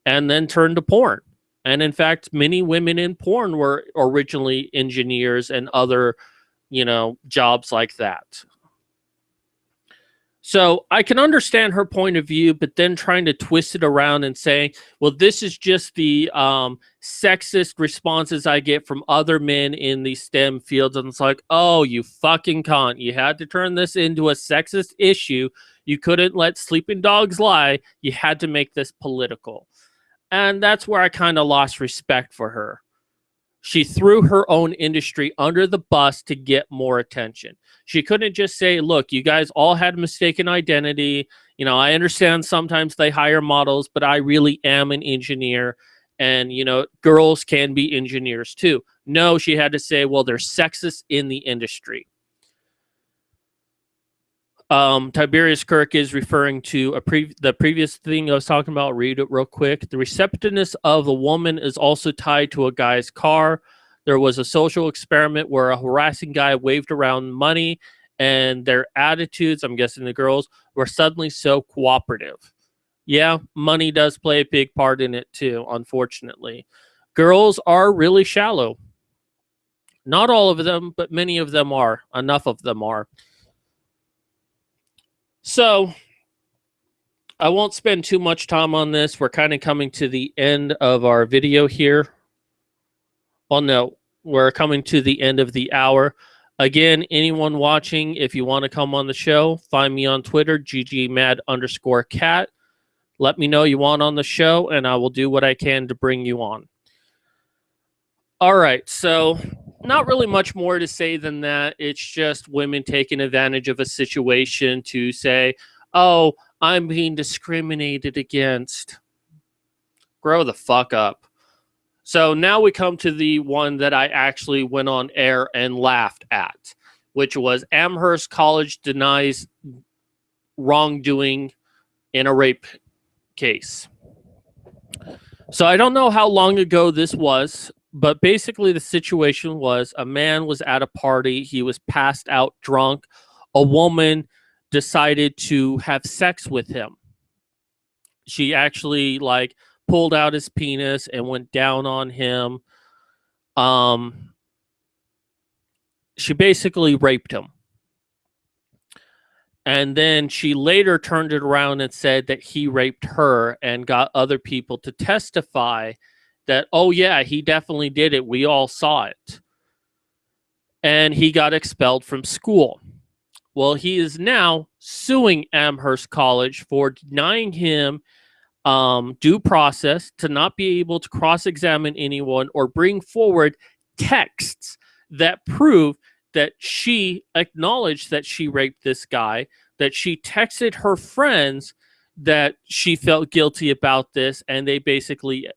and then turned to porn. And in fact, many women in porn were originally engineers and other jobs like that. So I can understand her point of view, but then trying to twist it around and say, well, this is just the sexist responses I get from other men in the STEM fields. And it's like, oh, you fucking cunt. You had to turn this into a sexist issue. You couldn't let sleeping dogs lie. You had to make this political. And that's where I kind of lost respect for her. She threw her own industry under the bus to get more attention. She couldn't just say, look, you guys all had mistaken identity. I understand sometimes they hire models, but I really am an engineer. And, girls can be engineers too. No, she had to say, well, they're sexist in the industry. Tiberius Kirk is referring to the previous thing I was talking about. I'll read it real quick. The receptiveness of the woman is also tied to a guy's car. There was a social experiment where a harassing guy waved around money, and their attitudes, I'm guessing the girls, were suddenly so cooperative. Yeah, money does play a big part in it too, unfortunately. Girls are really shallow. Not all of them, but many of them are. Enough of them are. So I won't spend too much time on this. We're kind of coming to the end of our video here. Well, no, we're coming to the end of the hour. Again, anyone watching, if you want to come on the show, find me on Twitter, ggmad_cat. Let me know you want on the show, and I will do what I can to bring you on. All right, so not really much more to say than that. It's just women taking advantage of a situation to say, oh, I'm being discriminated against. Grow the fuck up. So now we come to the one that I actually went on air and laughed at, which was Amherst College denies wrongdoing in a rape case. So I don't know how long ago this was, but basically the situation was a man was at a party. He was passed out drunk. A woman decided to have sex with him. She actually pulled out his penis and went down on him. She basically raped him. And then she later turned it around and said that he raped her and got other people to testify that, oh yeah, he definitely did it. We all saw it. And he got expelled from school. Well, he is now suing Amherst College for denying him due process to not be able to cross-examine anyone or bring forward texts that prove that she acknowledged that she raped this guy, that she texted her friends that she felt guilty about this, and they basically,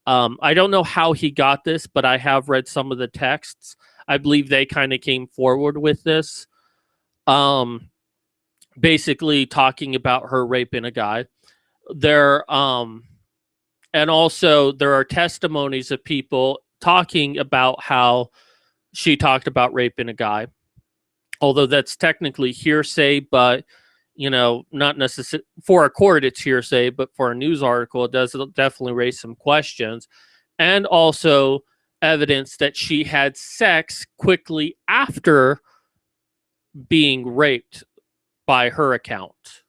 I don't know how he got this, but I have read some of the texts. I believe they kind of came forward with this, basically talking about her raping a guy. And also there are testimonies of people talking about how she talked about raping a guy, although that's technically hearsay, but not necessarily for a court it's hearsay, but for a news article it does definitely raise some questions. And also evidence that she had sex quickly after being raped by her account,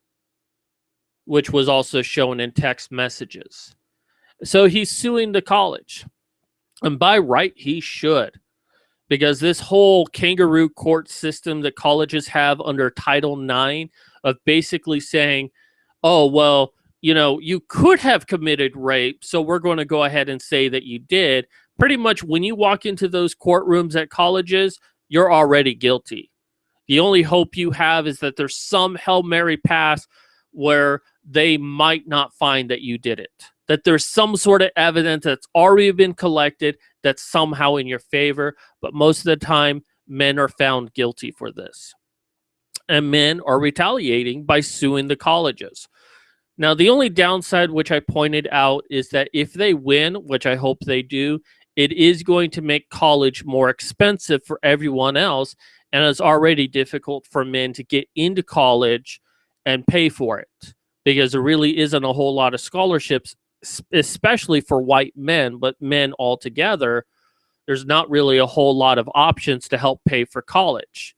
which was also shown in text messages. So he's suing the college, and by right he should, because this whole kangaroo court system that colleges have under Title IX of basically saying, oh, well, you could have committed rape, so we're going to go ahead and say that you did. Pretty much when you walk into those courtrooms at colleges, you're already guilty. The only hope you have is that there's some Hail Mary pass where they might not find that you did it, that there's some sort of evidence that's already been collected that's somehow in your favor. But most of the time, men are found guilty for this. And men are retaliating by suing the colleges. Now, the only downside, which I pointed out, is that if they win, which I hope they do, it is going to make college more expensive for everyone else. And it's already difficult for men to get into college and pay for it, because there really isn't a whole lot of scholarships, especially for white men, but men altogether, there's not really a whole lot of options to help pay for college.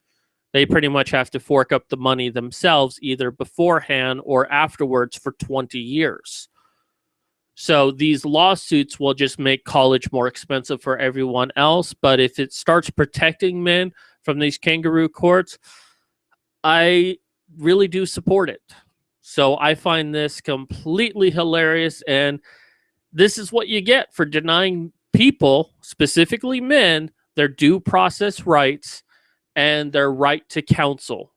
They pretty much have to fork up the money themselves, either beforehand or afterwards, for 20 years. So these lawsuits will just make college more expensive for everyone else. But if it starts protecting men from these kangaroo courts, I really do support it. So I find this completely hilarious, and this is what you get for denying people, specifically men, their due process rights and their right to counsel.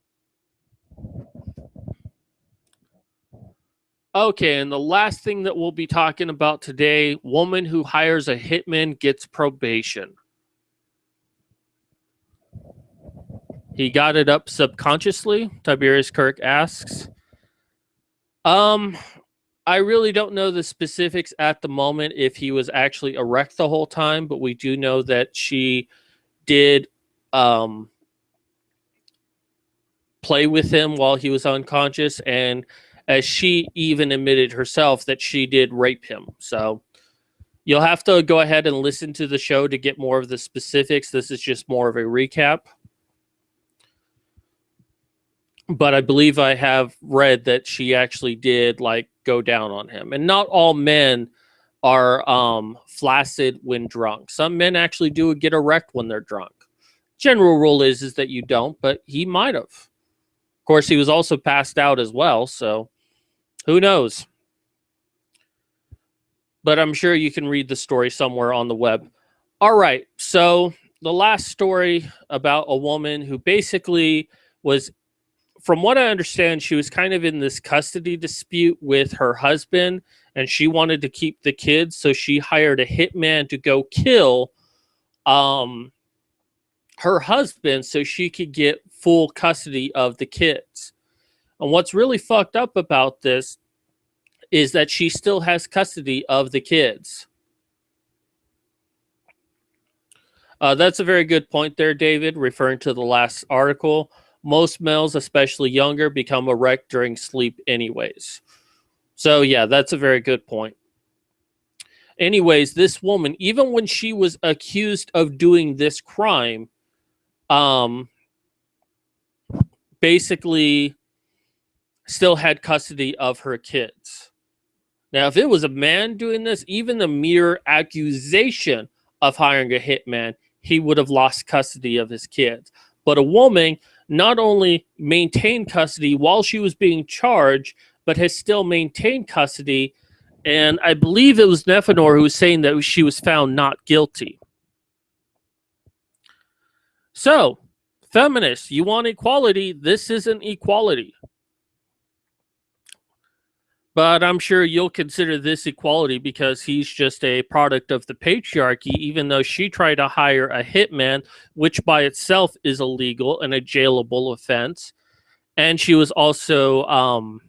Okay, and the last thing that we'll be talking about today, woman who hires a hitman gets probation. He got it up subconsciously, Tiberius Kirk asks. I really don't know the specifics at the moment if he was actually erect the whole time, but we do know that she did play with him while he was unconscious, and as she even admitted herself that she did rape him. So, You'll have to go ahead and listen to the show to get more of the specifics. This is just more of a recap. But I believe I have read that she actually did like go down on him. And not all men are flaccid when drunk. Some men actually do get erect when they're drunk. General rule is that you don't, but he might have. Of course, he was also passed out as well, so who knows? But I'm sure you can read the story somewhere on the web. All right, so the last story about a woman who basically was, from what I understand, she was kind of in this custody dispute with her husband, and she wanted to keep the kids, so she hired a hitman to go kill her husband so she could get full custody of the kids. And what's really fucked up about this is that she still has custody of the kids. That's a very good point there, David, referring to the last article. Most males, especially younger, become erect during sleep anyways. So yeah, that's a very good point. Anyways, this woman, even when she was accused of doing this crime, basically still had custody of her kids. Now, if it was a man doing this, even the mere accusation of hiring a hitman, he would have lost custody of his kids. But a woman not only maintained custody while she was being charged, but has still maintained custody. And I believe it was Nefanor who was saying that she was found not guilty. So, feminists, you want equality? This isn't equality. But I'm sure you'll consider this equality because he's just a product of the patriarchy, even though she tried to hire a hitman, which by itself is illegal and a jailable offense. And she was also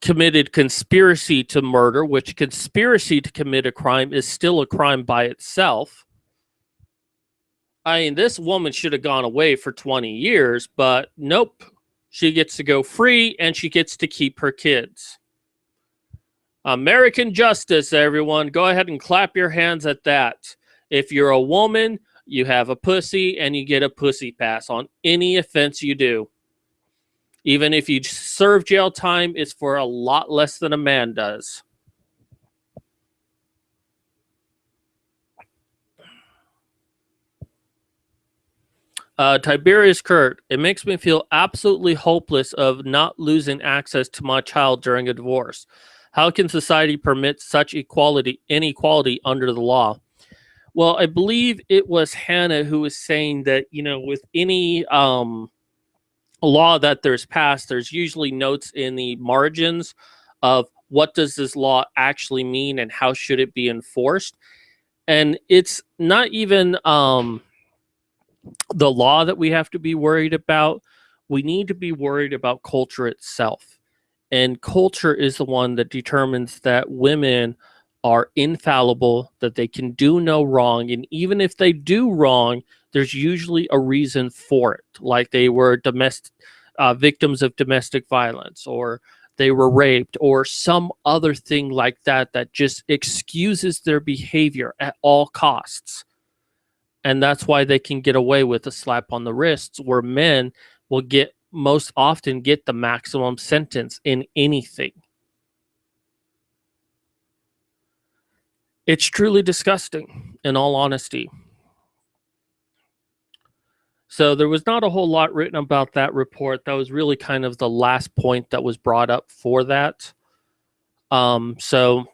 committed conspiracy to murder, which conspiracy to commit a crime is still a crime by itself. I mean, this woman should have gone away for 20 years, but nope. She gets to go free, and she gets to keep her kids. American justice, everyone. Go ahead and clap your hands at that. If you're a woman, you have a pussy, and you get a pussy pass on any offense you do. Even if you serve jail time, it's for a lot less than a man does. Tiberius Kurt, it makes me feel absolutely hopeless of not losing access to my child during a divorce. How can society permit such inequality under the law? Well, I believe it was Hannah who was saying that, with any law that there's passed, there's usually notes in the margins of what does this law actually mean and how should it be enforced. And it's not even the law that we have to be worried about. We need to be worried about culture itself. And culture is the one that determines that women are infallible, that they can do no wrong. And even if they do wrong, there's usually a reason for it. Like they were victims of domestic violence, or they were raped, or some other thing like that, that just excuses their behavior at all costs. And that's why they can get away with a slap on the wrists, where men will most often get the maximum sentence in anything. It's truly disgusting, in all honesty. So there was not a whole lot written about that report. That was really kind of the last point that was brought up for that. So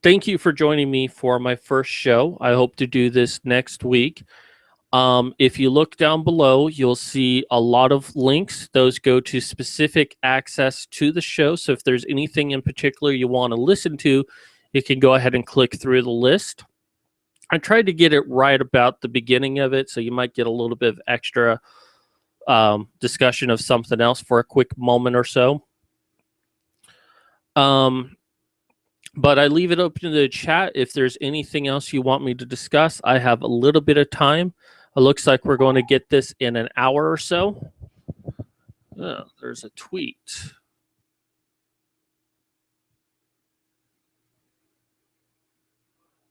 thank you for joining me for my first show. I hope to do this next week. If you look down below, you'll see a lot of links. Those go to specific access to the show. So if there's anything in particular you want to listen to, you can go ahead and click through the list. I tried to get it right about the beginning of it, so you might get a little bit of extra discussion of something else for a quick moment or so. But I leave it open to the chat. If there's anything else you want me to discuss, I have a little bit of time. It looks like we're going to get this in an hour or so. Oh, there's a tweet.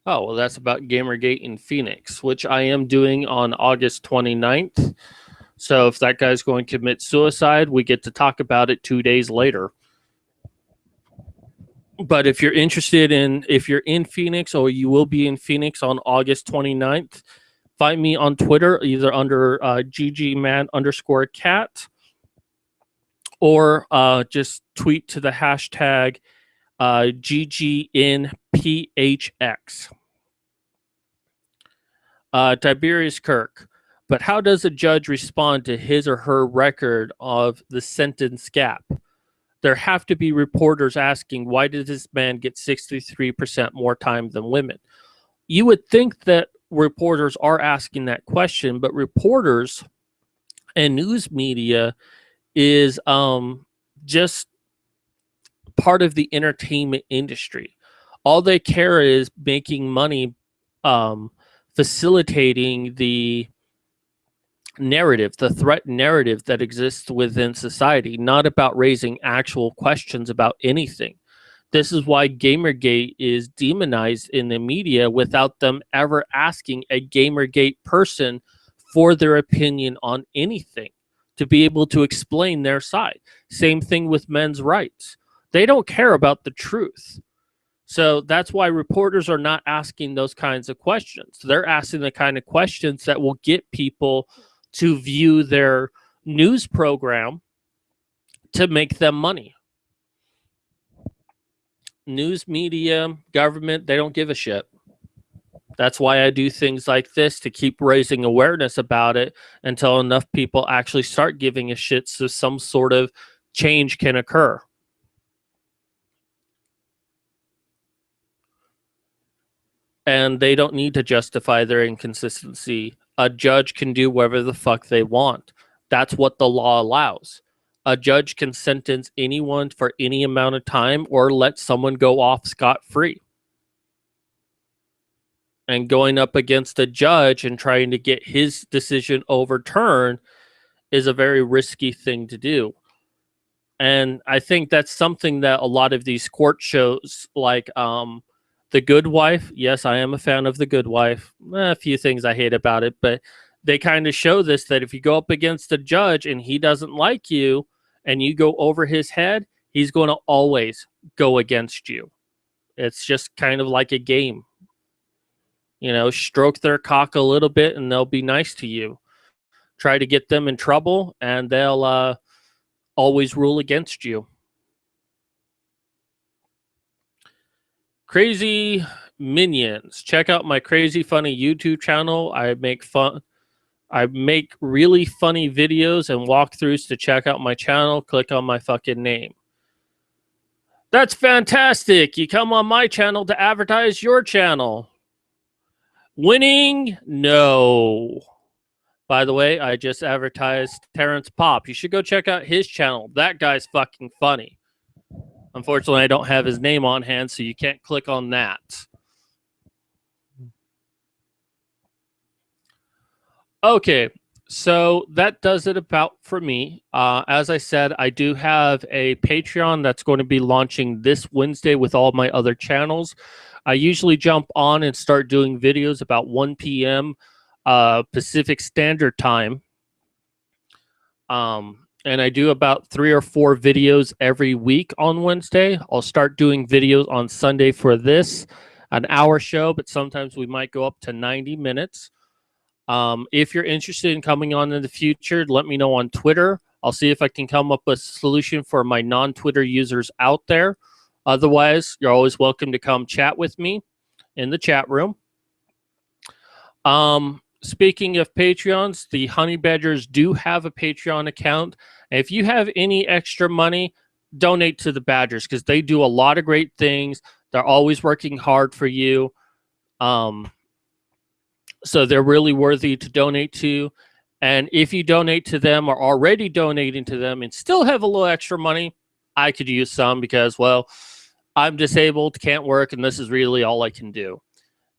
Oh, well, that's about Gamergate in Phoenix, which I am doing on August 29th. So if that guy's going to commit suicide, we get to talk about it 2 days later. But if you're interested in, if you're in Phoenix or you will be in Phoenix on August 29th, find me on Twitter, either under ggman_cat, or just tweet to the hashtag GGNPHX. Tiberius Kirk. But how does a judge respond to his or her record of the sentence gap? There have to be reporters asking, why did this man get 63% more time than women? You would think that reporters are asking that question, but reporters and news media is just part of the entertainment industry. All they care is making money, facilitating the narrative, the threat narrative that exists within society, not about raising actual questions about anything. This is why Gamergate is demonized in the media without them ever asking a Gamergate person for their opinion on anything to be able to explain their side. Same thing with men's rights. They don't care about the truth. So that's why reporters are not asking those kinds of questions. They're asking the kind of questions that will get people to view their news program to make them money. News media, government, they don't give a shit. That's why I do things like this, to keep raising awareness about it until enough people actually start giving a shit so some sort of change can occur. And they don't need to justify their inconsistency. A judge can do whatever the fuck they want. That's what the law allows. A judge can sentence anyone for any amount of time or let someone go off scot-free. And going up against a judge and trying to get his decision overturned is a very risky thing to do. And I think that's something that a lot of these court shows, like The Good Wife. Yes, I am a fan of The Good Wife. A few things I hate about it, but they kind of show this, that if you go up against a judge and he doesn't like you and you go over his head, he's going to always go against you. It's just kind of like a game. You know, stroke their cock a little bit and they'll be nice to you. Try to get them in trouble and they'll always rule against you. Crazy Minions. Check out my crazy funny YouTube channel. I make really funny videos and walkthroughs. To check out my channel, click on my fucking name. That's fantastic. You come on my channel to advertise your channel. Winning? No. By the way, I just advertised Terrence Pop. You should go check out his channel. That guy's fucking funny. Unfortunately, I don't have his name on hand, so you can't click on that. Okay, so that does it about for me. As I said, I do have a Patreon that's going to be launching this Wednesday with all my other channels. I usually jump on and start doing videos about 1 p.m. Pacific Standard Time. And I do about 3 or 4 videos every week on Wednesday. I'll start doing videos on Sunday for this, an hour show, but sometimes we might go up to 90 minutes. If you're interested in coming on in the future, let me know on Twitter. I'll see if I can come up with a solution for my non-Twitter users out there. Otherwise, you're always welcome to come chat with me in the chat room. Speaking of Patreons, the Honey Badgers do have a Patreon account. If you have any extra money, donate to the Badgers because they do a lot of great things. They're always working hard for you. So they're really worthy to donate to. And if you donate to them or already donating to them and still have a little extra money, I could use some because, well, I'm disabled, can't work, and this is really all I can do.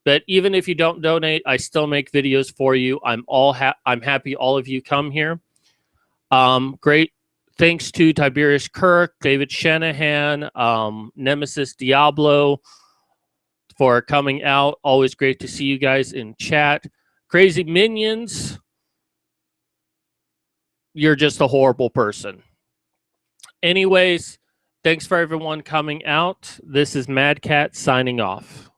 But even if you don't donate, I still make videos for you. I'm happy all of you come here. Great. Thanks to Tiberius Kirk, David Shanahan, Nemesis Diablo, for coming out. Always great to see you guys in chat. Crazy Minions, you're just a horrible person. Anyways, thanks for everyone coming out. This is Mad Cat signing off.